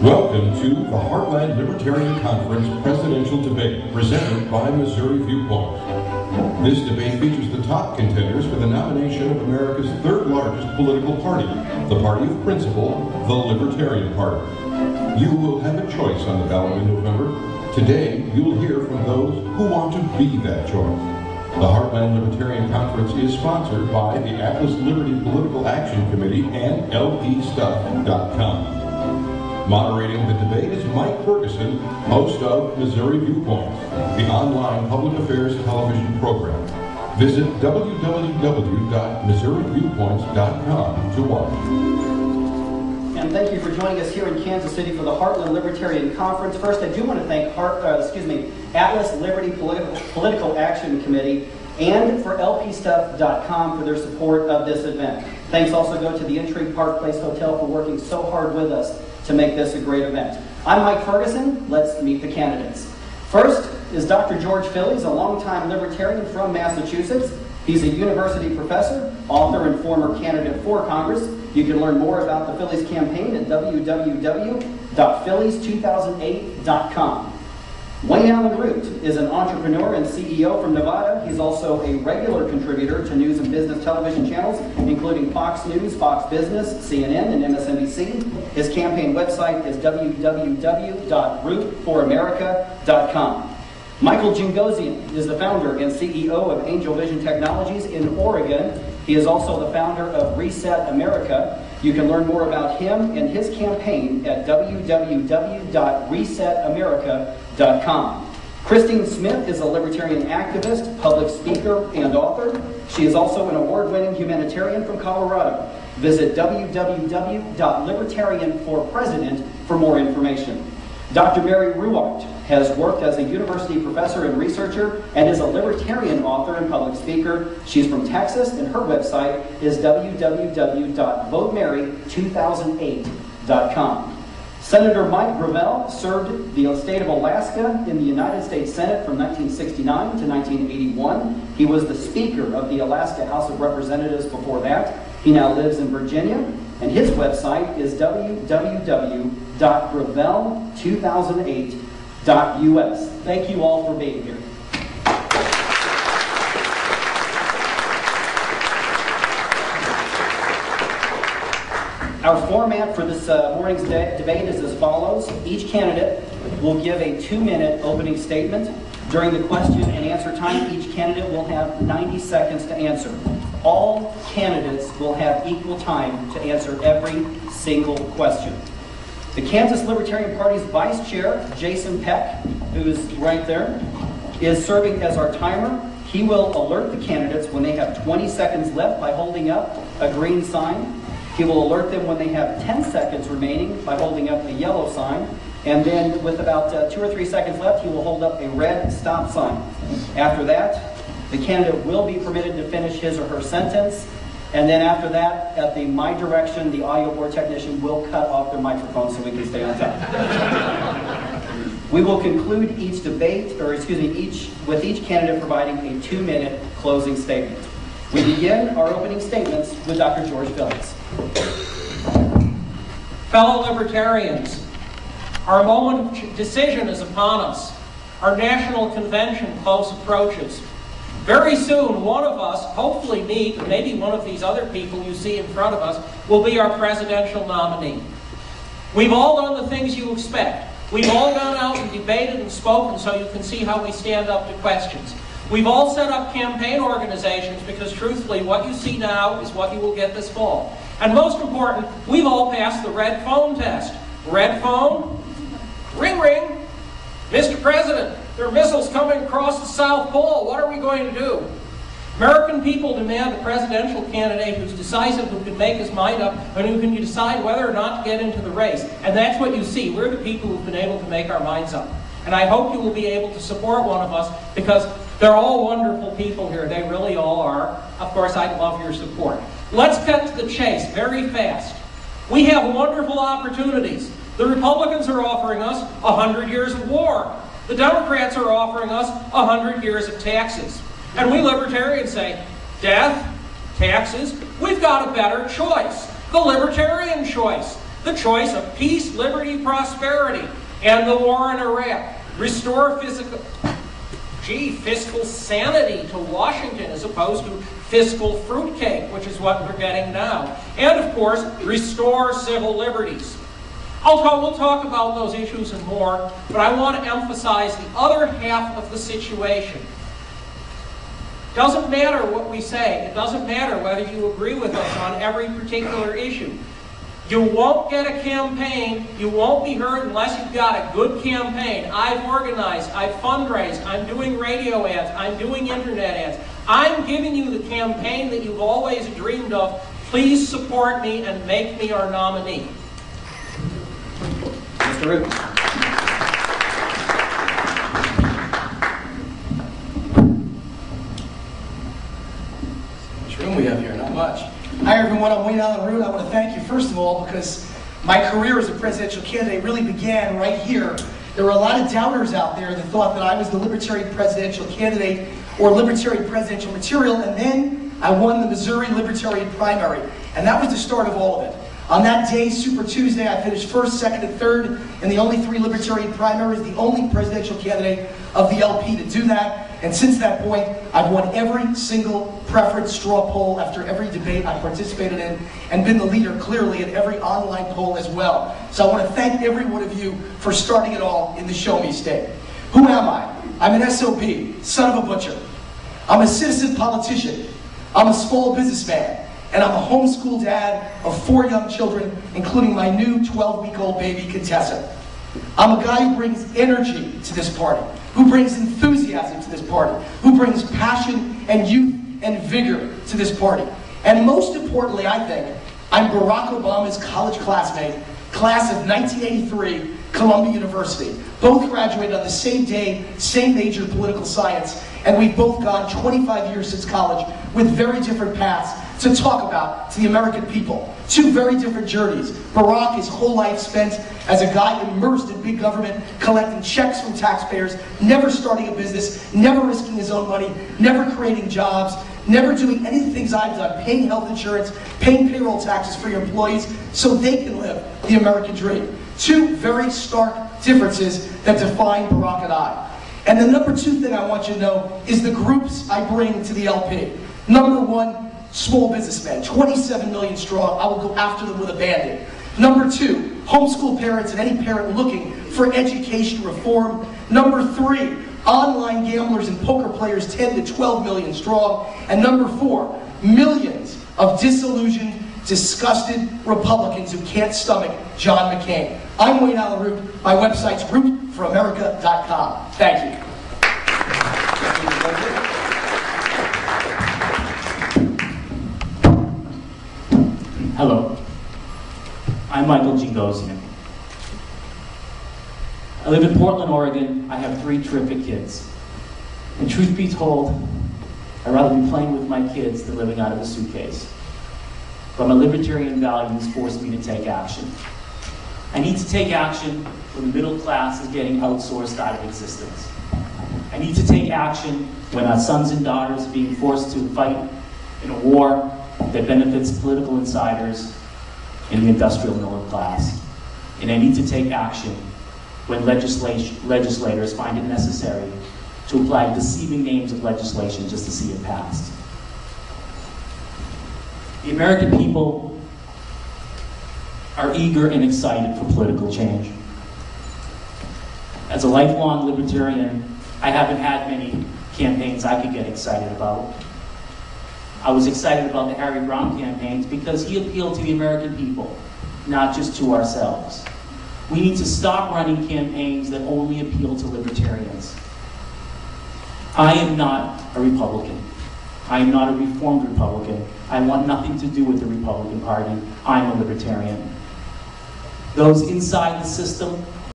Welcome to the Heartland Libertarian Conference Presidential Debate, presented by Missouri Viewpoint. This debate features the top contenders for the nomination of America's third largest political party, the party of principle, the Libertarian Party. You will have a choice on the ballot in November. Today, you'll hear from those who want to be that choice. The Heartland Libertarian Conference is sponsored by the Atlas Liberty Political Action Committee and LPstuff.com. Moderating the debate is Mike Ferguson, host of Missouri Viewpoint, the online public affairs television program. Visit www.missouriviewpoints.com to watch. And thank you for joining us here in Kansas City for the Heartland Libertarian Conference. First, I do want to thank Atlas Liberty Political Action Committee and for LPstuff.com for their support of this event. Thanks also go to the Intrigue Park Place Hotel for working so hard with us to make this a great event. I'm Mike Ferguson. Let's meet the candidates. First is Dr. George Phillies, a longtime libertarian from Massachusetts. He's a university professor, author, and former candidate for Congress. You can learn more about the Phillies campaign at www.phillies2008.com. Wayne Allyn Root is an entrepreneur and CEO from Nevada. He's also a regular contributor to news and business television channels, including Fox News, Fox Business, CNN, and MSNBC. His campaign website is www.rootforamerica.com. Michael Jingozian is the founder and CEO of Angel Vision Technologies in Oregon. He is also the founder of Reset America. You can learn more about him and his campaign at www.resetamerica.com. Christine Smith is a libertarian activist, public speaker, and author. She is also an award-winning humanitarian from Colorado. Visit www.libertarianforpresident for more information. Dr. Mary Ruwart has worked as a university professor and researcher and is a libertarian author and public speaker. She's from Texas, and her website is www.votemary2008.com. Senator Mike Gravel served the state of Alaska in the United States Senate from 1969 to 1981. He was the Speaker of the Alaska House of Representatives before that. He now lives in Virginia, and his website is www.gravel2008.us. Thank you all for being here. Our format for this morning's debate is as follows. Each candidate will give a 2-minute opening statement. During the question and answer time, each candidate will have 90 seconds to answer. All candidates will have equal time to answer every single question. The Kansas Libertarian Party's Vice Chair, Jason Peck, who's right there, is serving as our timer. He will alert the candidates when they have 20 seconds left by holding up a green sign. He will alert them when they have 10 seconds remaining by holding up a yellow sign. And then with about 2 or 3 seconds left, he will hold up a red stop sign. After that, the candidate will be permitted to finish his or her sentence. And then after that, at my direction, the audio board technician will cut off their microphone so we can stay on top. We will conclude each debate, with each candidate providing a 2-minute closing statement. We begin our opening statements with Dr. George Phillies. Fellow libertarians, our moment of decision is upon us. Our national convention close approaches. Very soon, one of us, hopefully me, but maybe one of these other people you see in front of us, will be our presidential nominee. We've all done the things you expect. We've all gone out and debated and spoken so you can see how we stand up to questions. We've all set up campaign organizations because truthfully what you see now is what you will get this fall. And most important, we've all passed the red phone test. Red phone, ring ring. Mr. President, there are missiles coming across the South Pole. What are we going to do? American people demand a presidential candidate who's decisive, who can make his mind up, and who can decide whether or not to get into the race. And that's what you see. We're the people who've been able to make our minds up. And I hope you will be able to support one of us because they're all wonderful people here. They really all are. Of course, I'd love your support. Let's cut to the chase very fast. We have wonderful opportunities. The Republicans are offering us 100 years of war. The Democrats are offering us 100 years of taxes. And we libertarians say, death, taxes, we've got a better choice. The libertarian choice. the choice of peace, liberty, prosperity, and the war in Iraq. Restore fiscal sanity to Washington as opposed to fiscal fruitcake, which is what we're getting now. And of course, restore civil liberties. We'll talk about those issues and more, but I want to emphasize the other half of the situation. Doesn't matter what we say. It doesn't matter whether you agree with us on every particular issue. You won't get a campaign, you won't be heard unless you've got a good campaign. I've organized, I've fundraised, I'm doing radio ads, I'm doing internet ads. I'm giving you the campaign that you've always dreamed of. Please support me and make me our nominee. Mr. Root. How much room we have here? Not much. Hi everyone, I'm Allyn. I want to thank you first of all because my career as a presidential candidate really began right here. There were a lot of doubters out there that thought that I was the Libertarian presidential candidate or Libertarian presidential material, and then I won the Missouri Libertarian primary, and that was the start of all of it. On that day, Super Tuesday, I finished first, second, and third in the only 3 Libertarian primaries, the only presidential candidate of the LP to do that. And since that point, I've won every single preference straw poll after every debate I participated in, and been the leader clearly in every online poll as well. So I want to thank every one of you for starting it all in the Show Me State. Who am I? I'm an SOB, son of a butcher. I'm a citizen politician. I'm a small businessman. And I'm a homeschool dad of 4 young children, including my new 12-week-old baby, Contessa. I'm a guy who brings energy to this party, who brings enthusiasm to this party, who brings passion and youth and vigor to this party. And most importantly, I think, I'm Barack Obama's college classmate, class of 1983, Columbia University. Both graduated on the same day, same major, political science, and we've both gone 25 years since college with very different paths to talk about to the American people. 2 very different journeys. Barack, his whole life spent as a guy immersed in big government, collecting checks from taxpayers, never starting a business, never risking his own money, never creating jobs, never doing any of the things I've done, paying health insurance, paying payroll taxes for your employees so they can live the American dream. 2 very stark differences that define Barack and I. And the number 2 thing I want you to know is the groups I bring to the LP. Number 1, small businessmen, 27 million strong. I will go after them with abandon. Number 2, homeschool parents and any parent looking for education reform. Number 3, online gamblers and poker players, 10 to 12 million strong. And number 4, millions of disillusioned, disgusted Republicans who can't stomach John McCain. I'm Allyn Root. My website's rootforamerica.com. Thank you. Hello, I'm Michael Jingozian. I live in Portland, Oregon. I have 3 terrific kids. And truth be told, I'd rather be playing with my kids than living out of a suitcase. But my libertarian values force me to take action. I need to take action when the middle class is getting outsourced out of existence. I need to take action when our sons and daughters are being forced to fight in a war that benefits political insiders in the industrial middle class. And I need to take action when legislators find it necessary to apply deceiving names of legislation just to see it passed. The American people are eager and excited for political change. As a lifelong libertarian, I haven't had many campaigns I could get excited about. I was excited about the Harry Brown campaigns because he appealed to the American people, not just to ourselves. We need to stop running campaigns that only appeal to libertarians. I am not a Republican. I am not a reformed Republican. I want nothing to do with the Republican Party. I'm a libertarian. Those inside the system